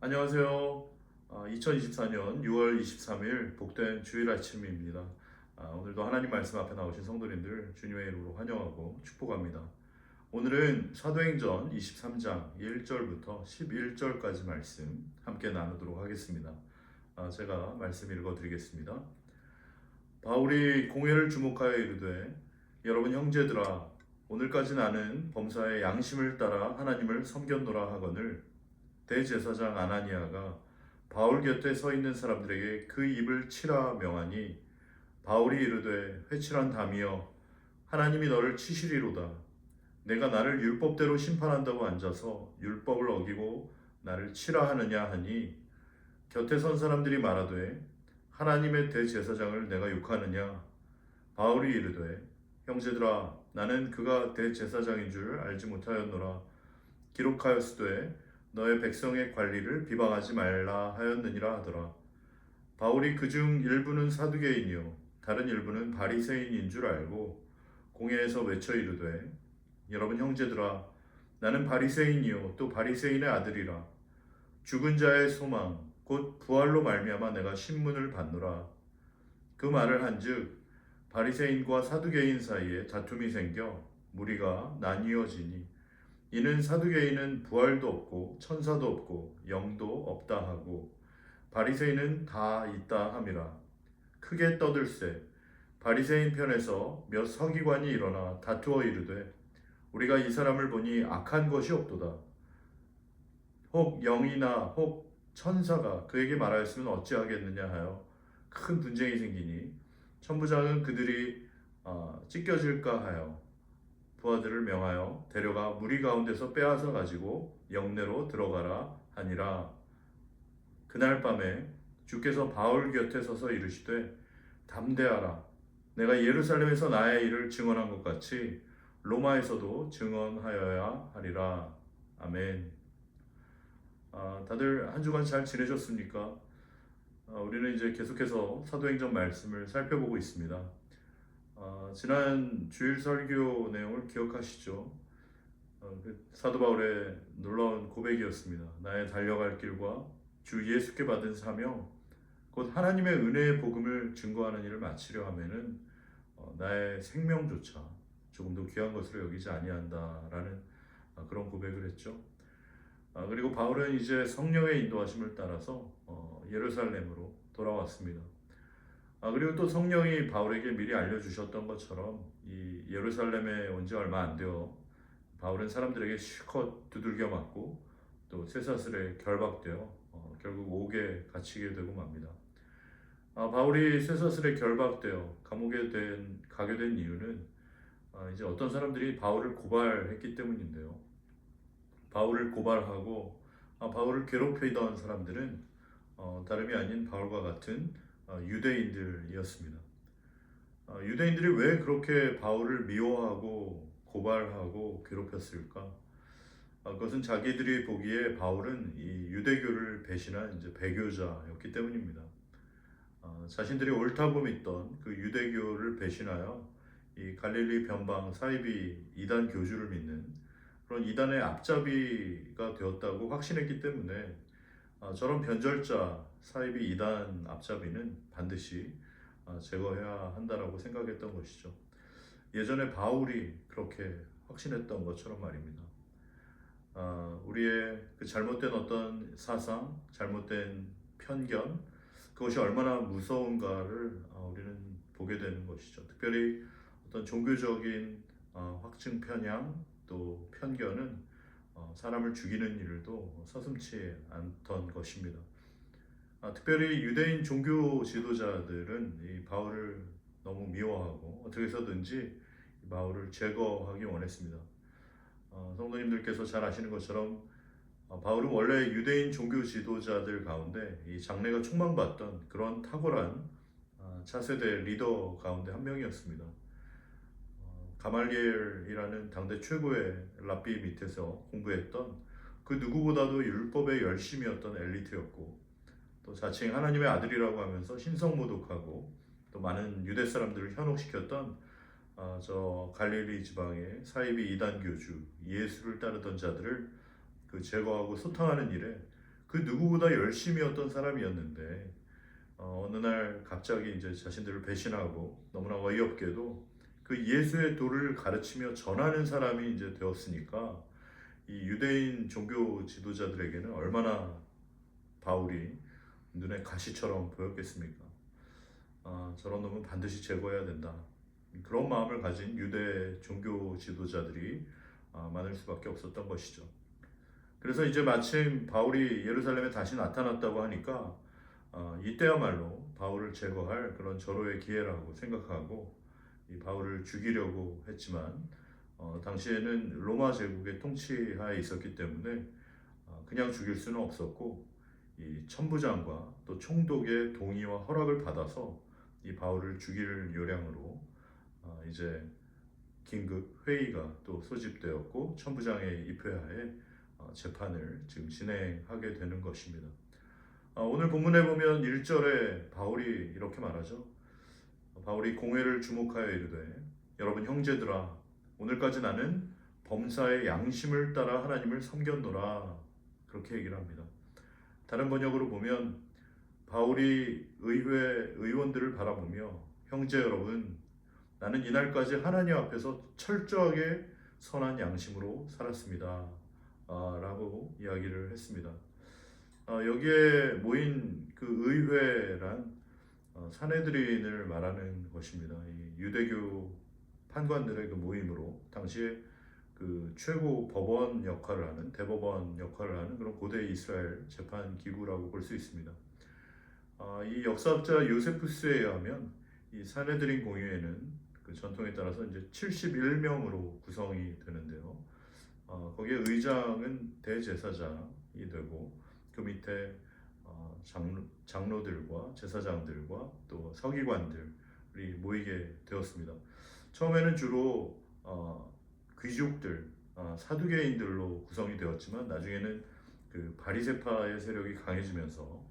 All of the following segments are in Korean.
안녕하세요. 2024년 6월 23일 복된 주일 아침입니다. 오늘도 하나님 말씀 앞에 나오신 성도님들 주님의 이름으로 환영하고 축복합니다. 오늘은 사도행전 23장 1절부터 11절까지 말씀 함께 나누도록 하겠습니다. 제가 말씀 읽어드리겠습니다. 바울이 공회를 주목하여 이르되 여러분 형제들아 오늘까지 나는 범사의 양심을 따라 하나님을 섬겼노라 하거늘 대제사장 아나니아가 바울 곁에 서 있는 사람들에게 그 입을 치라 명하니 바울이 이르되 회칠한 담이여 하나님이 너를 치시리로다. 내가 나를 율법대로 심판한다고 앉아서 율법을 어기고 나를 치라 하느냐 하니 곁에 선 사람들이 말하되 하나님의 대제사장을 내가 욕하느냐. 바울이 이르되 형제들아 나는 그가 대제사장인 줄 알지 못하였노라. 기록하였으되 너의 백성의 관리를 비방하지 말라 하였느니라 하더라. 바울이 그중 일부는 사두개인이요 다른 일부는 바리새인인 줄 알고 공회에서 외쳐 이르되 여러분 형제들아 나는 바리새인이요 또 바리새인의 아들이라. 죽은 자의 소망 곧 부활로 말미암아 내가 신문을 받노라. 그 말을 한즉 바리새인과 사두개인 사이에 다툼이 생겨 무리가 나뉘어지니 이는 사두개인은 부활도 없고 천사도 없고 영도 없다 하고 바리새인은 다 있다 함이라. 크게 떠들세 바리새인 편에서 몇 서기관이 일어나 다투어 이르되 우리가 이 사람을 보니 악한 것이 없도다. 혹 영이나 혹 천사가 그에게 말하였으면 어찌하겠느냐 하여 큰 분쟁이 생기니 천부장은 그들이 찢겨질까 하여 부하들을 명하여 데려가 무리 가운데서 빼앗아 가지고 영내로 들어가라 하니라. 그날 밤에 주께서 바울 곁에 서서 이르시되 담대하라. 내가 예루살렘에서 나의 일을 증언한 것 같이 로마에서도 증언하여야 하리라. 아멘. 다들 한 주간 잘 지내셨습니까? 우리는 이제 계속해서 사도행전 말씀을 살펴보고 있습니다. 지난 주일 설교 내용을 기억하시죠? 그 사도 바울의 놀라운 고백이었습니다. 나의 달려갈 길과 주 예수께 받은 사명, 곧 하나님의 은혜의 복음을 증거하는 일을 마치려 하면은 나의 생명조차 조금 더 귀한 것으로 여기지 아니한다라는 그런 고백을 했죠. 그리고 바울은 이제 성령의 인도하심을 따라서 예루살렘으로 돌아왔습니다. 그리고 또 성령이 바울에게 미리 알려주셨던 것처럼 이 예루살렘에 온 지 얼마 안 되어 바울은 사람들에게 실컷 두들겨 맞고 또 쇠사슬에 결박되어 결국 옥에 갇히게 되고 맙니다. 바울이 쇠사슬에 결박되어 가게 된 이유는 이제 어떤 사람들이 바울을 고발했기 때문인데요. 바울을 고발하고 바울을 괴롭히던 사람들은 다름이 아닌 바울과 같은 유대인들이었습니다. 유대인들이 왜 그렇게 바울을 미워하고 고발하고 괴롭혔을까? 그것은 자기들이 보기에 바울은 이 유대교를 배신한 이제 배교자였기 때문입니다. 자신들이 옳다고 믿던 그 유대교를 배신하여 이 갈릴리 변방 사이비 이단 교주를 믿는 그런 이단의 앞잡이가 되었다고 확신했기 때문에 저런 변절자 사이비 이단 앞잡이는 반드시 제거해야 한다라고 생각했던 것이죠. 예전에 바울이 그렇게 확신했던 것처럼 말입니다. 우리의 그 잘못된 어떤 사상, 잘못된 편견, 그것이 얼마나 무서운가를 우리는 보게 되는 것이죠. 특별히 어떤 종교적인 확증 편향 또 편견은 사람을 죽이는 일도 서슴지 않던 것입니다. 특별히 유대인 종교 지도자들은 이 바울을 너무 미워하고 어떻게 해서든지 바울을 제거하기 원했습니다. 성도님들께서 잘 아시는 것처럼 바울은 원래 유대인 종교 지도자들 가운데 이 장래가 촉망받던 그런 탁월한 차세대 리더 가운데 한 명이었습니다. 가말리엘이라는 당대 최고의 랍비 밑에서 공부했던 그 누구보다도 율법에 열심이었던 엘리트였고 또 자칭 하나님의 아들이라고 하면서 신성모독하고 또 많은 유대 사람들을 현혹시켰던 저 갈릴리 지방의 사이비 이단 교주 예수를 따르던 자들을 그 제거하고 소탕하는 일에 그 누구보다 열심히 했던 사람이었는데 어느 날 갑자기 이제 자신들을 배신하고 너무나 어이없게도 그 예수의 도를 가르치며 전하는 사람이 이제 되었으니까 이 유대인 종교 지도자들에게는 얼마나 바울이 눈에 가시처럼 보였겠습니까? 저런 놈은 반드시 제거해야 된다. 그런 마음을 가진 유대 종교 지도자들이 많을 수밖에 없었던 것이죠. 그래서 이제 마침 바울이 예루살렘에 다시 나타났다고 하니까 이때야말로 바울을 제거할 그런 절호의 기회라고 생각하고 이 바울을 죽이려고 했지만 당시에는 로마 제국의 통치하에 있었기 때문에 그냥 죽일 수는 없었고 이 천부장과 또 총독의 동의와 허락을 받아서 이 바울을 죽일 요량으로 이제 긴급 회의가 또 소집되었고 천부장의 입회하에 재판을 지금 진행하게 되는 것입니다. 오늘 본문에 보면 1절에 바울이 이렇게 말하죠. 바울이 공회를 주목하여 이르되 여러분 형제들아 오늘까지 나는 범사의 양심을 따라 하나님을 섬겼노라 그렇게 얘기를 합니다. 다른 번역으로 보면 바울이 의회 의원들을 바라보며 형제 여러분 나는 이날까지 하나님 앞에서 철저하게 선한 양심으로 살았습니다 라고 이야기를 했습니다. 여기에 모인 그 의회란 사내들인을 말하는 것입니다. 이 유대교 판관들의 그 모임으로 당시에 그 최고 법원 역할을 하는 대법원 역할을 하는 그런 고대 이스라엘 재판 기구라고 볼 수 있습니다. 이 역사학자 요세푸스에 의하면 이 사내들인 공회는 그 전통에 따라서 이제 71명으로 구성이 되는데요. 거기에 의장은 대제사장이 되고 그 밑에 장로들과 제사장들과 또 서기관들이 모이게 되었습니다. 처음에는 주로 귀족들, 사두개인들로 구성이 되었지만 나중에는 그 바리새파의 세력이 강해지면서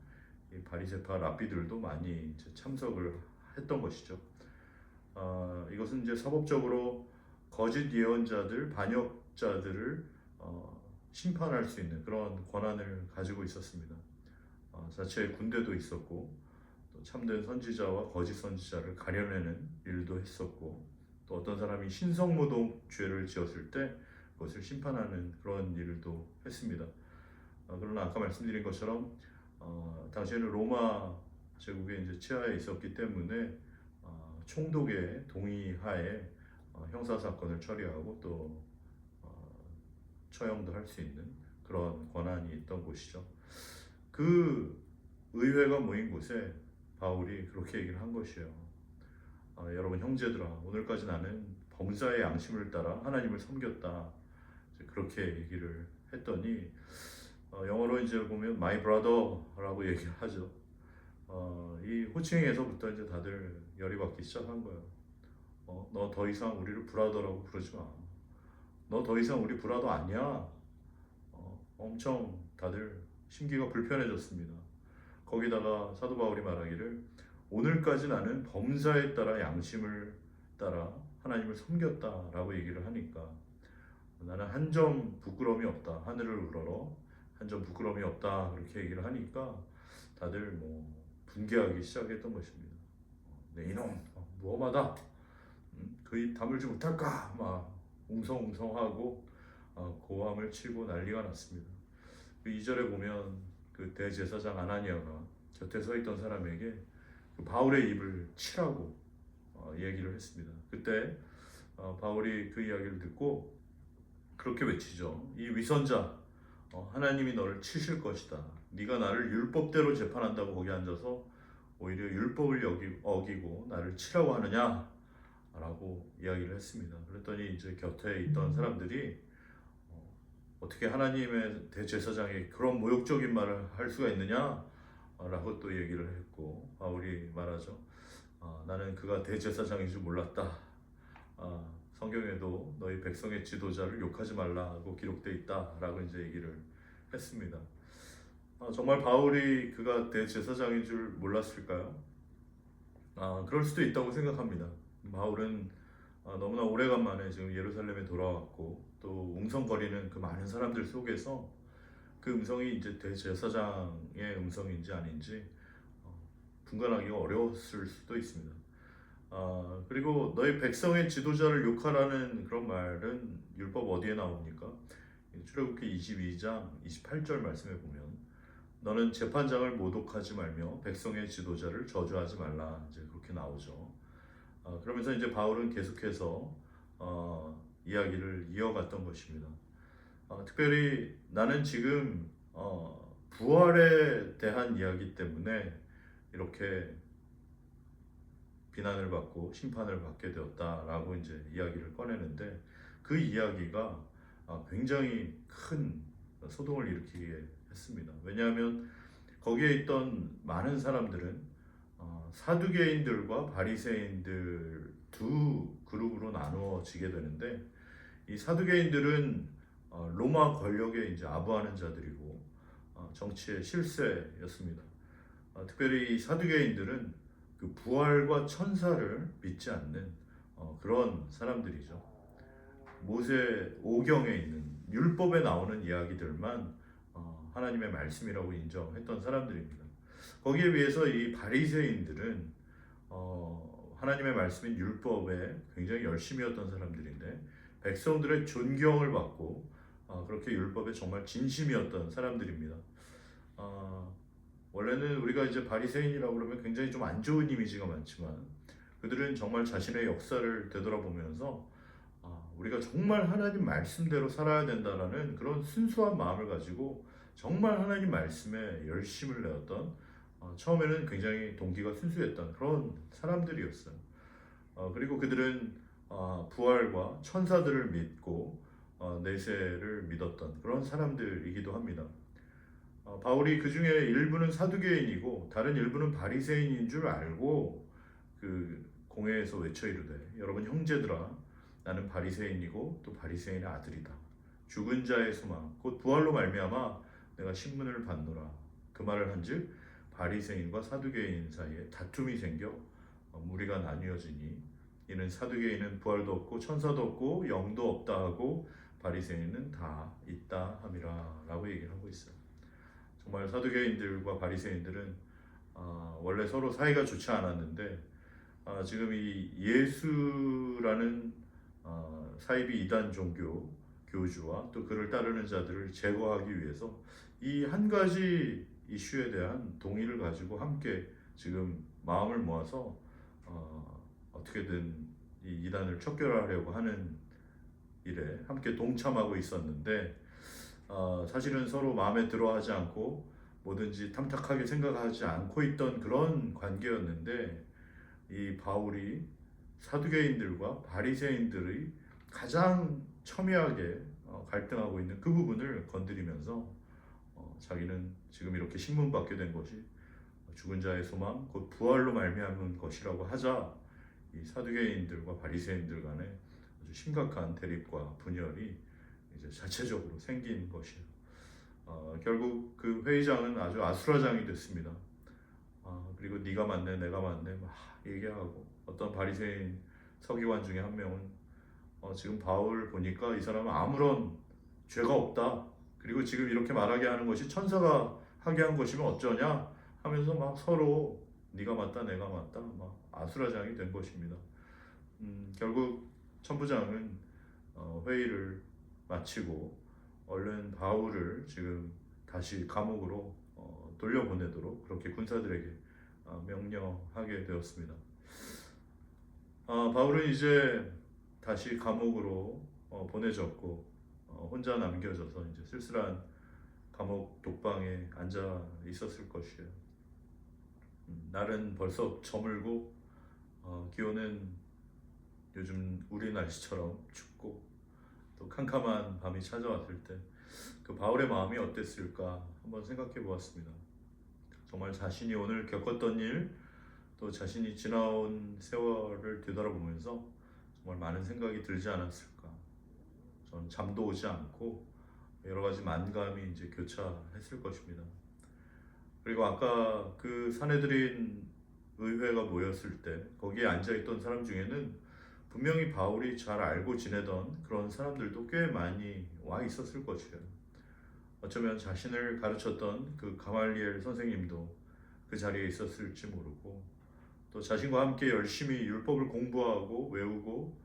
이 바리새파 랍비들도 많이 이제 참석을 했던 것이죠. 이것은 이제 사법적으로 거짓 예언자들, 반역자들을 심판할 수 있는 그런 권한을 가지고 있었습니다. 자체의 군대도 있었고 또 참된 선지자와 거짓 선지자를 가려내는 일도 했었고 또 어떤 사람이 신성모독 죄를 지었을 때 그것을 심판하는 그런 일도 했습니다. 그러나 아까 말씀드린 것처럼 당시에는 로마 제국에 이제 치하에 있었기 때문에 총독의 동의하에 형사 사건을 처리하고 또 처형도 할 수 있는 그런 권한이 있던 곳이죠. 그 의회가 모인 곳에 바울이 그렇게 얘기를 한 것이에요. 여러분 형제들아 오늘까지 나는 범사의 양심을 따라 하나님을 섬겼다. 그렇게 얘기를 했더니 영어로 이제 보면 my brother라고 얘기를 하죠. 이 호칭에서부터 이제 다들 열이 받기 시작한 거예요. 너 더 이상 우리를 브라더라고 부르지 마. 너 더 이상 우리 브라더 아니야. 엄청 다들 심기가 불편해졌습니다. 거기다가 사도 바울이 말하기를 오늘까지 나는 범사에 따라 양심을 따라 하나님을 섬겼다라고 얘기를 하니까 나는 한 점 부끄러움이 없다. 하늘을 우러러 한 점 부끄러움이 없다. 그렇게 얘기를 하니까 다들 뭐 분개하기 시작했던 것입니다. 네, 이놈 무엄하다. 그 입 다물지 못할까? 막 웅성웅성하고 고함을 치고 난리가 났습니다. 그 2절에 보면 그 대제사장 아나니아가 곁에 서 있던 사람에게 그 바울의 입을 치라고 얘기를 했습니다. 그때 바울이 그 이야기를 듣고 그렇게 외치죠. 이 위선자 하나님이 너를 치실 것이다. 네가 나를 율법대로 재판한다고 거기 앉아서 오히려 율법을 어기고 나를 치라고 하느냐? 라고 이야기를 했습니다. 그랬더니 이제 곁에 있던 사람들이 어떻게 하나님의 대제사장이 그런 모욕적인 말을 할 수가 있느냐? 라고 또 얘기를 했고 바울이 말하죠. 나는 그가 대제사장인 줄 몰랐다. 성경에도 너희 백성의 지도자를 욕하지 말라고 기록되어 있다 라고 이제 얘기를 했습니다. 정말 바울이 그가 대제사장인 줄 몰랐을까요? 그럴 수도 있다고 생각합니다. 바울은 너무나 오래간만에 지금 예루살렘에 돌아왔고 또 웅성거리는 그 많은 사람들 속에서 그 음성이 이제 대제사장의 음성인지 아닌지 어, 분간하기가 어려웠을 수도 있습니다. 그리고 너희 백성의 지도자를 욕하라는 그런 말은 율법 어디에 나옵니까? 출애굽기 22장 28절 말씀에 보면 너는 재판장을 모독하지 말며 백성의 지도자를 저주하지 말라 이제 그렇게 나오죠. 그러면서 이제 바울은 계속해서 이야기를 이어갔던 것입니다. 특별히 나는 지금 부활에 대한 이야기 때문에 이렇게 비난을 받고 심판을 받게 되었다라고 이제 이야기를 꺼내는데 그 이야기가 굉장히 큰 소동을 일으키게 했습니다. 왜냐하면 거기에 있던 많은 사람들은 사두개인들과 바리새인들 두 그룹으로 나누어지게 되는데 이 사두개인들은 로마 권력에 이제 아부하는 자들이고 정치의 실세였습니다. 특별히 이 사두개인들은 그 부활과 천사를 믿지 않는 그런 사람들이죠. 모세 오경에 있는 율법에 나오는 이야기들만 하나님의 말씀이라고 인정했던 사람들입니다. 거기에 비해서 이 바리새인들은 하나님의 말씀인 율법에 굉장히 열심이었던 사람들인데 백성들의 존경을 받고 그렇게 율법에 정말 진심이었던 사람들입니다. 원래는 우리가 이제 바리새인이라고 그러면 굉장히 좀 안 좋은 이미지가 많지만 그들은 정말 자신의 역사를 되돌아보면서 우리가 정말 하나님 말씀대로 살아야 된다라는 그런 순수한 마음을 가지고 정말 하나님 말씀에 열심을 내었던 처음에는 굉장히 동기가 순수했던 그런 사람들이었어요. 그리고 그들은 부활과 천사들을 믿고 내세를 믿었던 그런 사람들이기도 합니다. 바울이 그 중에 일부는 사두개인이고 다른 일부는 바리새인인 줄 알고 그 공회에서 외쳐 이르되 여러분 형제들아 나는 바리새인이고 또 바리새인의 아들이다. 죽은 자의 소망 곧 부활로 말미암아 내가 신문을 받노라. 그 말을 한즉 바리새인과 사두개인 사이에 다툼이 생겨 무리가 나뉘어지니 이는 사두개인은 부활도 없고 천사도 없고 영도 없다 하고 바리새인은 다 있다 함이라 라고 얘기를 하고 있어요. 정말 사두개인들과 바리새인들은 원래 서로 사이가 좋지 않았는데 지금 이 예수라는 사이비 이단 종교 교주와 또 그를 따르는 자들을 제거하기 위해서 이 한 가지 이슈에 대한 동의를 가지고 함께 지금 마음을 모아서 어떻게든 이 이단을 척결하려고 하는 일에 함께 동참하고 있었는데 사실은 서로 마음에 들어하지 않고 뭐든지 탐탁하게 생각하지 않고 있던 그런 관계였는데 이 바울이 사두개인들과 바리새인들의 가장 첨예하게 갈등하고 있는 그 부분을 건드리면서 자기는 지금 이렇게 신문받게 된 것이 죽은 자의 소망 곧 부활로 말미암은 것이라고 하자 이 사두개인들과 바리새인들 간에 아주 심각한 대립과 분열이 이제 자체적으로 생긴 것이에요. 결국 그 회의장은 아주 아수라장이 됐습니다. 그리고 네가 맞네, 내가 맞네 막 얘기하고 어떤 바리새인 서기관 중에 한 명은 지금 바울 보니까 이 사람은 아무런 죄가 없다. 그리고 지금 이렇게 말하게 하는 것이 천사가 하게 한 것이면 어쩌냐 하면서 막 서로 네가 맞다, 내가 맞다 막 아수라장이 된 것입니다. 결국 천부장은 회의를 마치고 얼른 바울을 지금 다시 감옥으로 돌려보내도록 그렇게 군사들에게 명령하게 되었습니다. 바울은 이제 다시 감옥으로 보내졌고 혼자 남겨져서 이제 쓸쓸한 감옥 독방에 앉아 있었을 것이에요. 날은 벌써 저물고 기온은 요즘 우리 날씨처럼 춥고 또 캄캄한 밤이 찾아왔을 때 그 바울의 마음이 어땠을까 한번 생각해 보았습니다. 정말 자신이 오늘 겪었던 일, 또 자신이 지나온 세월을 되돌아보면서 정말 많은 생각이 들지 않았을까. 저는 잠도 오지 않고 여러 가지 만감이 이제 교차했을 것입니다. 그리고 아까 그 사내들인 의회가 모였을 때 거기에 앉아있던 사람 중에는 분명히 바울이 잘 알고 지내던 그런 사람들도 꽤 많이 와 있었을 것이에요. 어쩌면 자신을 가르쳤던 그 가말리엘 선생님도 그 자리에 있었을지 모르고, 또 자신과 함께 열심히 율법을 공부하고 외우고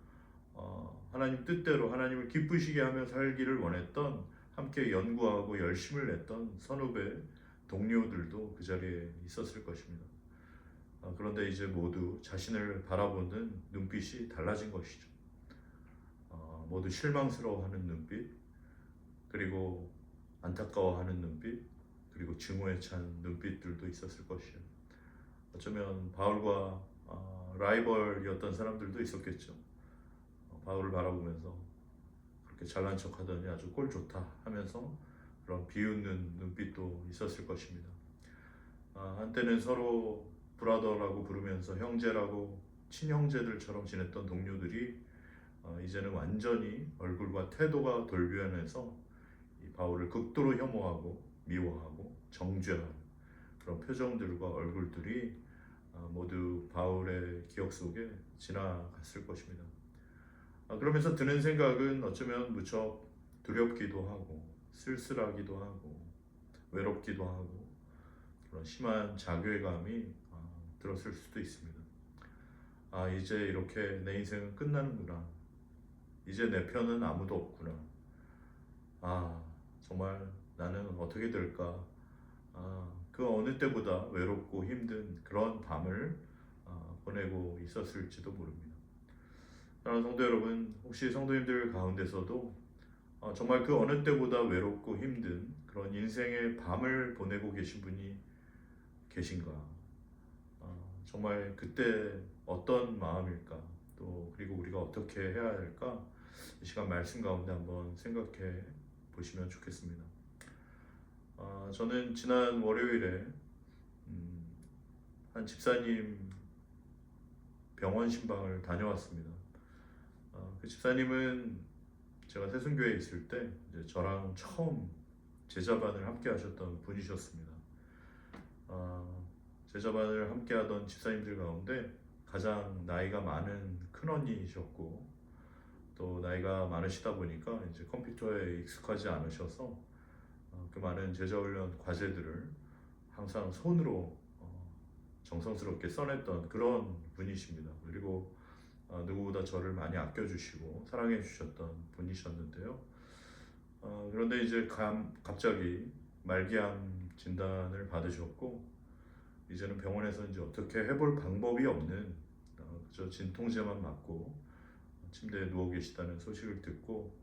하나님 뜻대로 하나님을 기쁘시게 하며 살기를 원했던, 함께 연구하고 열심을 냈던 선후배 동료들도 그 자리에 있었을 것입니다. 그런데 이제 모두 자신을 바라보는 눈빛이 달라진 것이죠. 모두 실망스러워하는 눈빛, 그리고 안타까워하는 눈빛, 그리고 증오에 찬 눈빛들도 있었을 것이요. 어쩌면 바울과 라이벌이었던 사람들도 있었겠죠. 바울을 바라보면서 그렇게 잘난 척하더니 아주 꼴 좋다 하면서 그런 비웃는 눈빛도 있었을 것입니다. 한때는 서로 브라더라고 부르면서 형제라고 친형제들처럼 지냈던 동료들이 이제는 완전히 얼굴과 태도가 돌변해서 이 바울을 극도로 혐오하고 미워하고 정죄하는 그런 표정들과 얼굴들이 모두 바울의 기억 속에 지나갔을 것입니다. 그러면서 드는 생각은 어쩌면 무척 두렵기도 하고 쓸쓸하기도 하고 외롭기도 하고 그런 심한 자괴감이 들었을 수도 있습니다. 이제 이렇게 내 인생은 끝나는구나. 이제 내 편은 아무도 없구나. 정말 나는 어떻게 될까? 그 어느 때보다 외롭고 힘든 그런 밤을 보내고 있었을지도 모릅니다. 사랑하는 성도 여러분, 혹시 성도님들 가운데서도 정말 그 어느 때보다 외롭고 힘든 그런 인생의 밤을 보내고 계신 분이 계신가? 정말 그때 어떤 마음일까? 또 그리고 우리가 어떻게 해야 할까? 이 시간 말씀 가운데 한번 생각해 보시면 좋겠습니다. 저는 지난 월요일에 한 집사님 병원 신방을 다녀왔습니다. 그 집사님은 제가 새순교회에 있을 때 이제 저랑 처음 제자반을 함께 하셨던 분이셨습니다. 제자반을 함께 하던 집사님들 가운데 가장 나이가 많은 큰언니이셨고, 또 나이가 많으시다 보니까 이제 컴퓨터에 익숙하지 않으셔서 그 많은 제자훈련 과제들을 항상 손으로 정성스럽게 써냈던 그런 분이십니다. 그리고 누구보다 저를 많이 아껴주시고 사랑해 주셨던 분이셨는데요. 그런데 이제 갑자기 말기암 진단을 받으셨고, 이제는 병원에서 이제 어떻게 해볼 방법이 없는 그저 진통제만 맞고 침대에 누워 계시다는 소식을 듣고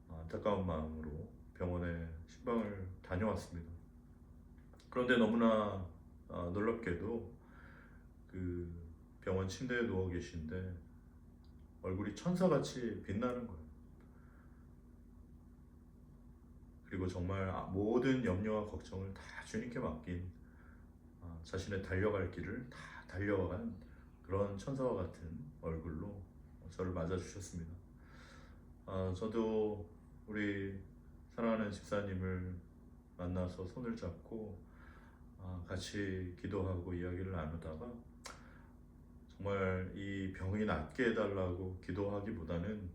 안타까운 마음으로 병원에 신방을 다녀왔습니다. 그런데 너무나 놀랍게도 그 병원 침대에 누워 계신데 얼굴이 천사같이 빛나는 거예요. 그리고 정말 모든 염려와 걱정을 다 주님께 맡긴 자신의 달려갈 길을 다 달려간 그런 천사와 같은 얼굴로 저를 맞아주셨습니다. 저도 우리 사랑하는 집사님을 만나서 손을 잡고 같이 기도하고 이야기를 나누다가 정말 이 병이 낫게 해달라고 기도하기보다는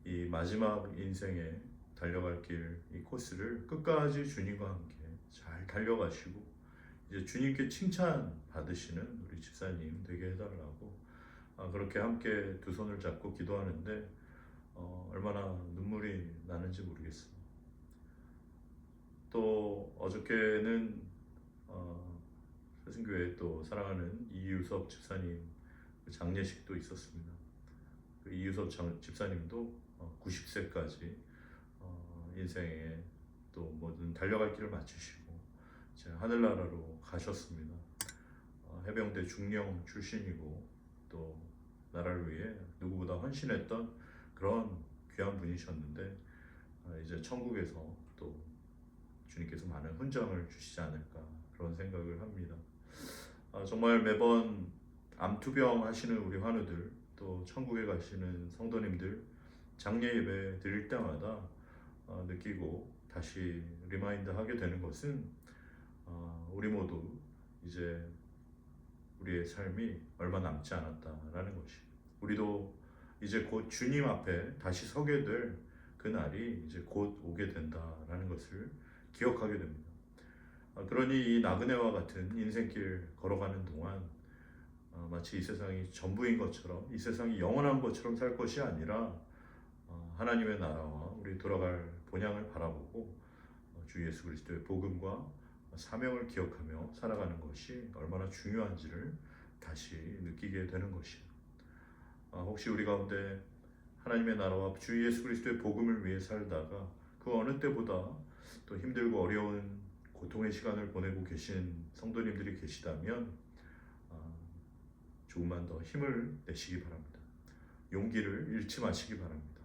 이 마지막 인생에 달려갈 길, 이 코스를 끝까지 주님과 함께 잘 달려가시고 이제 주님께 칭찬 받으시는 우리 집사님 되게 해달라고 그렇게 함께 두 손을 잡고 기도하는데 얼마나 눈물이 나는지 모르겠어요. 또 어저께는 새순교회 또 사랑하는 이유섭 집사님 장례식도 있었습니다. 그 이유섭 집사님도 90세까지 인생에 또 모든 달려갈 길을 마치시고 이제 하늘나라로 가셨습니다. 해병대 중령 출신이고 또 나라를 위해 누구보다 헌신했던 그런 귀한 분이셨는데 이제 천국에서 또 주님께서 많은 훈장을 주시지 않을까 그런 생각을 합니다. 정말 매번 암투병 하시는 우리 환우들, 또 천국에 가시는 성도님들 장례 예배 드릴 때마다 느끼고 다시 리마인드 하게 되는 것은 우리 모두 이제 우리의 삶이 얼마 남지 않았다라는 것이, 우리도 이제 곧 주님 앞에 다시 서게 될 그날이 이제 곧 오게 된다라는 것을 기억하게 됩니다. 그러니 이 나그네와 같은 인생길 걸어가는 동안 마치 이 세상이 전부인 것처럼, 이 세상이 영원한 것처럼 살 것이 아니라 하나님의 나라와 우리 돌아갈 본향을 바라보고 주 예수 그리스도의 복음과 사명을 기억하며 살아가는 것이 얼마나 중요한지를 다시 느끼게 되는 것이에요. 혹시 우리 가운데 하나님의 나라와 주 예수 그리스도의 복음을 위해 살다가 그 어느 때보다 또 힘들고 어려운 고통의 시간을 보내고 계신 성도님들이 계시다면 조금만 더 힘을 내시기 바랍니다. 용기를 잃지 마시기 바랍니다.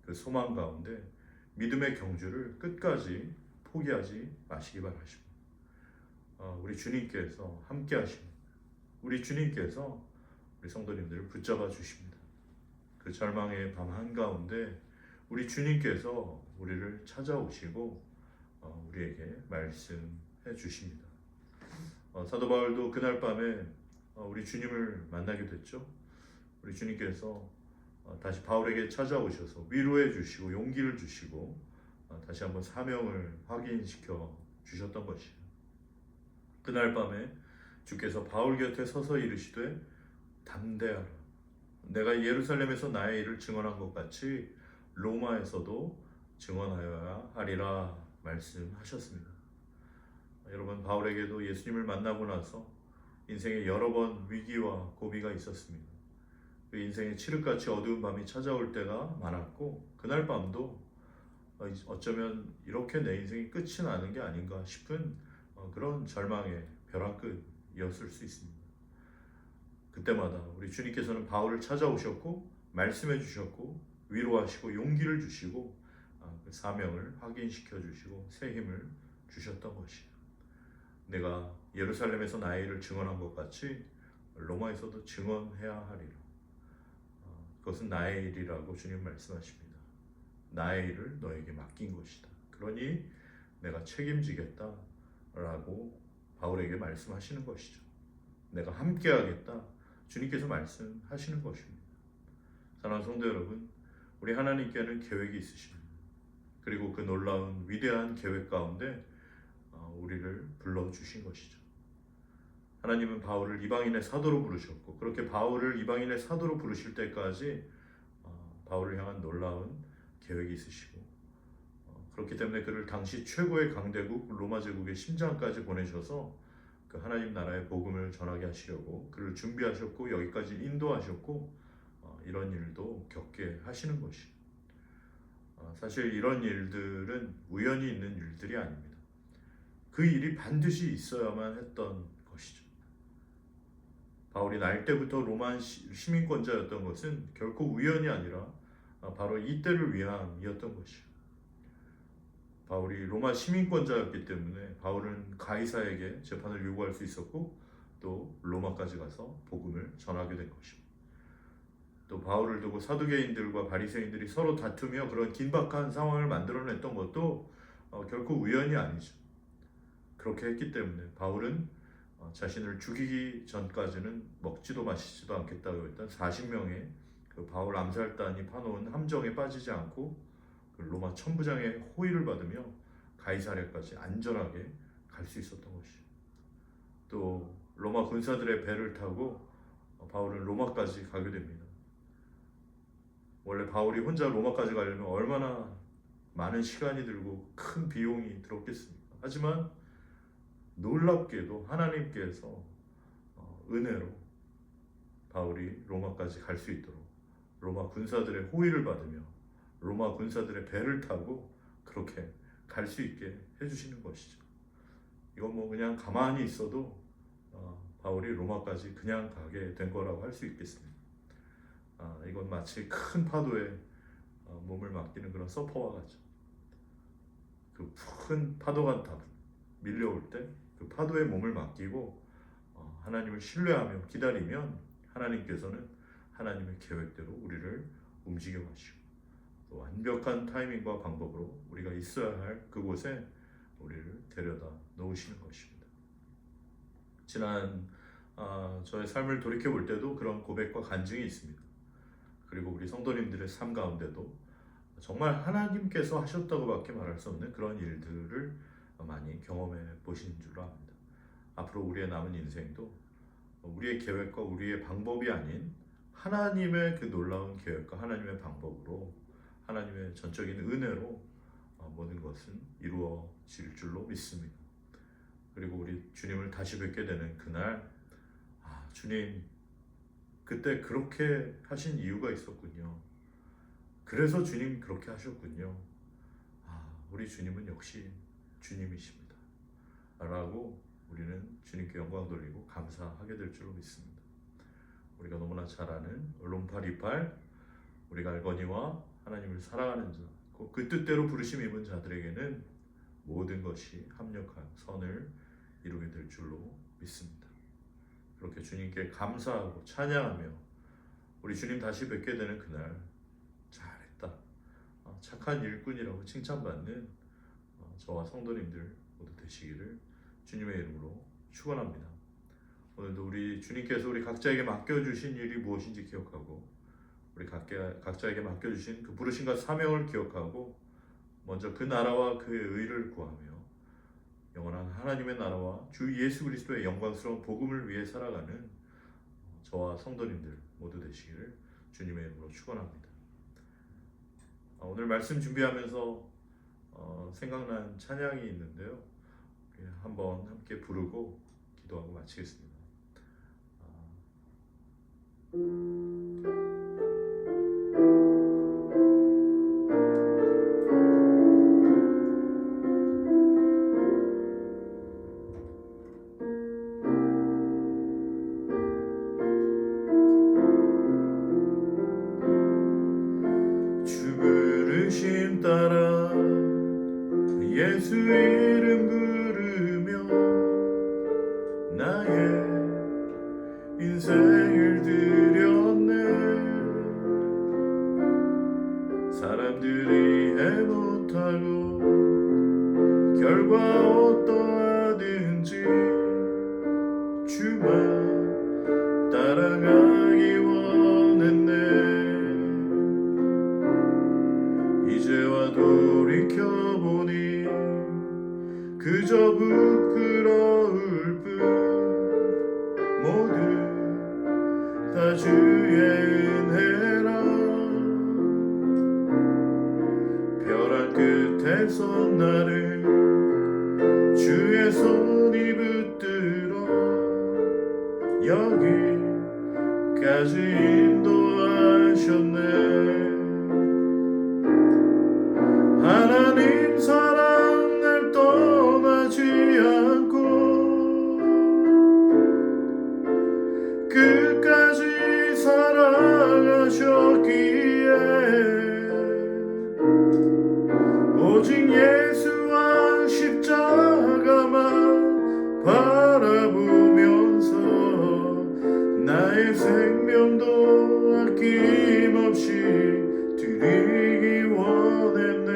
그 소망 가운데 믿음의 경주를 끝까지 포기하지 마시기 바랍니다. 우리 주님께서 함께 하십니다. 우리 주님께서 우리 성도님들을 붙잡아 주십니다. 그 절망의 밤 한가운데 우리 주님께서 우리를 찾아오시고 우리에게 말씀해 주십니다. 사도 바울도 그날 밤에 우리 주님을 만나게 됐죠. 우리 주님께서 다시 바울에게 찾아오셔서 위로해 주시고 용기를 주시고 다시 한번 사명을 확인시켜 주셨던 것이에요. 그날 밤에 주께서 바울 곁에 서서 이르시되 담대하라. 내가 예루살렘에서 나의 일을 증언한 것 같이 로마에서도 증언하여야 하리라 말씀하셨습니다. 여러분, 바울에게도 예수님을 만나고 나서 인생에 여러 번 위기와 고비가 있었습니다. 그 인생의 칠흑같이 어두운 밤이 찾아올 때가 많았고 그날 밤도 어쩌면 이렇게 내 인생이 끝이 나는 게 아닌가 싶은 그런 절망의 벼랑 끝이었을 수 있습니다. 그때마다 우리 주님께서는 바울을 찾아오셨고 말씀해 주셨고 위로하시고 용기를 주시고 그 사명을 확인시켜 주시고 새 힘을 주셨던 것이에요. 내가 예루살렘에서 나의 일을 증언한 것 같이 로마에서도 증언해야 하리라. 그것은 나의 일이라고 주님 말씀하십니다. 나의 일을 너에게 맡긴 것이다. 그러니 내가 책임지겠다 라고 바울에게 말씀하시는 것이죠. 내가 함께 하겠다. 주님께서 말씀하시는 것입니다. 사랑하는 성도 여러분, 우리 하나님께는 계획이 있으십니다. 그리고 그 놀라운 위대한 계획 가운데 우리를 불러주신 것이죠. 하나님은 바울을 이방인의 사도로 부르셨고 그렇게 바울을 이방인의 사도로 부르실 때까지 바울을 향한 놀라운 계획이 있으시고 그렇기 때문에 그를 당시 최고의 강대국 로마 제국의 심장까지 보내셔서 그 하나님 나라의 복음을 전하게 하시려고 그를 준비하셨고 여기까지 인도하셨고 이런 일도 겪게 하시는 것이에요. 사실 이런 일들은 우연히 있는 일들이 아닙니다. 그 일이 반드시 있어야만 했던 것이죠. 바울이 날 때부터 로마 시민권자였던 것은 결코 우연이 아니라 바로 이때를 위함이었던 것이죠. 바울이 로마 시민권자였기 때문에 바울은 가이사에게 재판을 요구할 수 있었고 또 로마까지 가서 복음을 전하게 된 것입니다. 또 바울을 두고 사두개인들과 바리새인들이 서로 다투며 그런 긴박한 상황을 만들어냈던 것도 결코 우연이 아니죠. 그렇게 했기 때문에 바울은 자신을 죽이기 전까지는 먹지도 마시지도 않겠다고 했던 40명의 그 바울 암살단이 파놓은 함정에 빠지지 않고 그 로마 천부장의 호의를 받으며 가이사랴까지 안전하게 갈 수 있었던 것이죠. 또 로마 군사들의 배를 타고 바울은 로마까지 가게 됩니다. 원래 바울이 혼자 로마까지 가려면 얼마나 많은 시간이 들고 큰 비용이 들었겠습니까? 하지만 놀랍게도 하나님께서 은혜로 바울이 로마까지 갈 수 있도록 로마 군사들의 호의를 받으며 로마 군사들의 배를 타고 그렇게 갈 수 있게 해주시는 것이죠. 이건 뭐 그냥 가만히 있어도 바울이 로마까지 그냥 가게 된 거라고 할 수 있겠습니다. 이건 마치 큰 파도에 몸을 맡기는 그런 서퍼와 같죠. 그 큰 파도가 다 밀려올 때 그 파도에 몸을 맡기고 하나님을 신뢰하며 기다리면 하나님께서는 하나님의 계획대로 우리를 움직여 가시고 또 완벽한 타이밍과 방법으로 우리가 있어야 할 그곳에 우리를 데려다 놓으시는 것입니다. 지난 저의 삶을 돌이켜 볼 때도 그런 고백과 간증이 있습니다. 그리고 우리 성도님들의 삶 가운데도 정말 하나님께서 하셨다고밖에 말할 수 없는 그런 일들을 많이 경험해 보신 줄로 압니다. 앞으로 우리의 남은 인생도 우리의 계획과 우리의 방법이 아닌 하나님의 그 놀라운 계획과 하나님의 방법으로 하나님의 전적인 은혜로 모든 것은 이루어질 줄로 믿습니다. 그리고 우리 주님을 다시 뵙게 되는 그날, 주님 그때 그렇게 하신 이유가 있었군요. 그래서 주님 그렇게 하셨군요. 우리 주님은 역시 주님이십니다. 라고 우리는 주님께 영광 돌리고 감사하게 될 줄로 믿습니다. 우리가 너무나 잘 아는 롬파 리팔, 우리가 알거니와 하나님을 사랑하는 자, 그 뜻대로 부르심 입은 자들에게는 모든 것이 합력한 선을 이루게 될 줄로 믿습니다. 그렇게 주님께 감사하고 찬양하며 우리 주님 다시 뵙게 되는 그날 잘했다, 착한 일꾼이라고 칭찬받는 저와 성도님들 모두 되시기를 주님의 이름으로 축원합니다. 오늘도 우리 주님께서 우리 각자에게 맡겨주신 일이 무엇인지 기억하고 우리 각자에게 맡겨주신 그 부르심과 사명을 기억하고 먼저 그 나라와 그의 의를 구하며 영원한 하나님의 나라와 주 예수 그리스도의 영광스러운 복음을 위해 살아가는 저와 성도님들 모두 되시기를 주님의 이름으로 축원합니다. 오늘 말씀 준비하면서 생각난 찬양이 있는데요. 한번 함께 부르고 기도하고 마치겠습니다. 주 부르심 따라 예수 이름 부르며 나의 인생을 드렸네. 사람들이 해 못하고 결과 어떠하든지 주만 따라가기 원했네. 이제와 돌이켜보니 그저 부끄러울 뿐 모두 다 주의 은혜라. 벼랑 끝에서 나를 주의 손이 붙들어 여기까지 인도하셨네. 하나님 사랑 날 떠나지 않고 끝까지 사랑하셨기에 오직 예수와 십자가만 바라보면서 나의 생명도 아낌없이 드리기 원했네.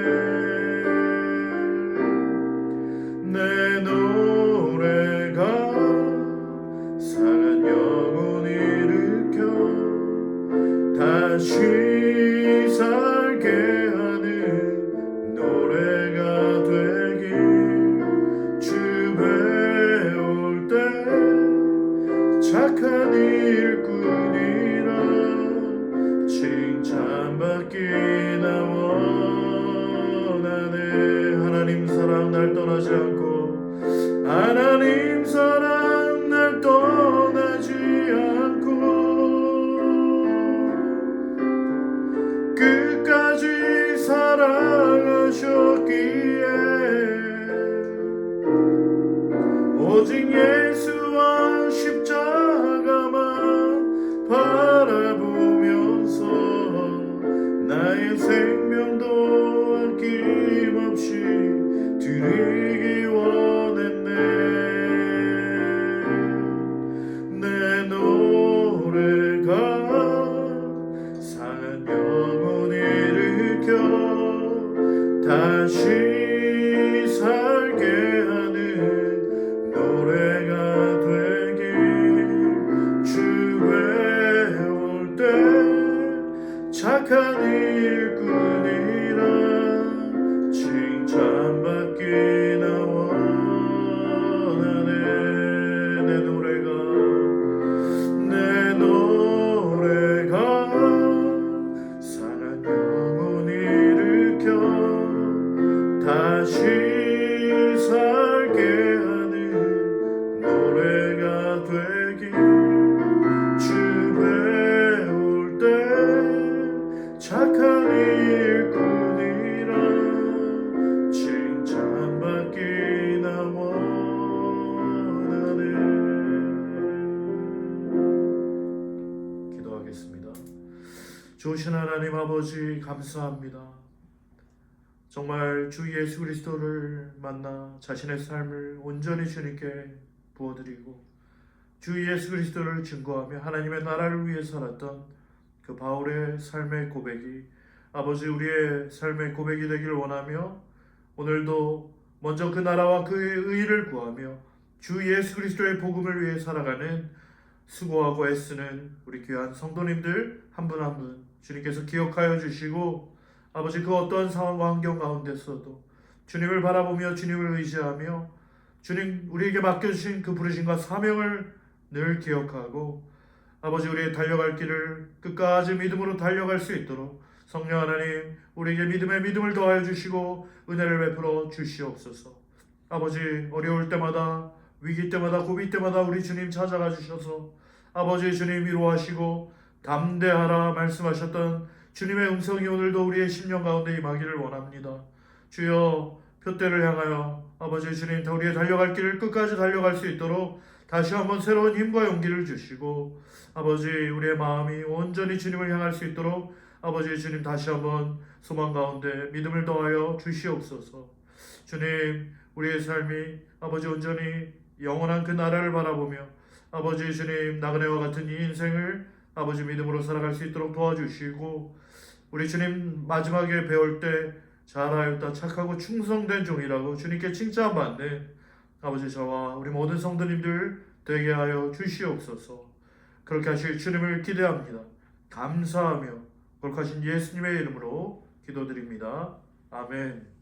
내 노래가 상한 영혼 일으켜 다시 살게 하는 노래가 되길. 주 배울 때 착한 일꾼이라 칭찬받기나 원하네. 하나님 사랑 날 떠나지 않고 하나님 사랑 날 떠나지 않고 끝까지 사랑하셨기에 오직 예수와 십자가만 바라보면서 나의 생명도 아낌없이 드리기 원했네. 내 노래가 상한 영혼 일으켜 다시 살게 하는 노래가 되길. 주 배울 때 착한 일꾼이라 좋으신 하나님 아버지 감사합니다. 정말 주 예수 그리스도를 만나 자신의 삶을 온전히 주님께 부어드리고 주 예수 그리스도를 증거하며 하나님의 나라를 위해 살았던 그 바울의 삶의 고백이 아버지 우리의 삶의 고백이 되기를 원하며 오늘도 먼저 그 나라와 그의 의를 구하며 주 예수 그리스도의 복음을 위해 살아가는 수고하고 애쓰는 우리 귀한 성도님들 한 분 한 분 주님께서 기억하여 주시고 아버지 그 어떠한 상황과 환경 가운데서도 주님을 바라보며 주님을 의지하며 주님 우리에게 맡겨주신 그 부르심과 사명을 늘 기억하고 아버지 우리의 달려갈 길을 끝까지 믿음으로 달려갈 수 있도록 성령 하나님 우리에게 믿음의 믿음을 더하여 주시고 은혜를 베풀어 주시옵소서. 아버지 어려울 때마다 위기 때마다 고비 때마다 우리 주님 찾아가 주셔서 아버지 주님 위로하시고 담대하라 말씀하셨던 주님의 음성이 오늘도 우리의 심령 가운데 임하기를 원합니다. 주여 표대를 향하여 아버지 주님 우리의 달려갈 길을 끝까지 달려갈 수 있도록 다시 한번 새로운 힘과 용기를 주시고 아버지 우리의 마음이 온전히 주님을 향할 수 있도록 아버지 주님 다시 한번 소망 가운데 믿음을 더하여 주시옵소서. 주님 우리의 삶이 아버지 온전히 영원한 그 나라를 바라보며 아버지 주님 나그네와 같은 이 인생을 아버지 믿음으로 살아갈 수 있도록 도와주시고 우리 주님 마지막에 배울 때 잘하였다 착하고 충성된 종이라고 주님께 칭찬받는 아버지 저와 우리 모든 성도님들 되게 하여 주시옵소서. 그렇게 하실 주님을 기대합니다. 감사하며 거룩하신 예수님의 이름으로 기도드립니다. 아멘.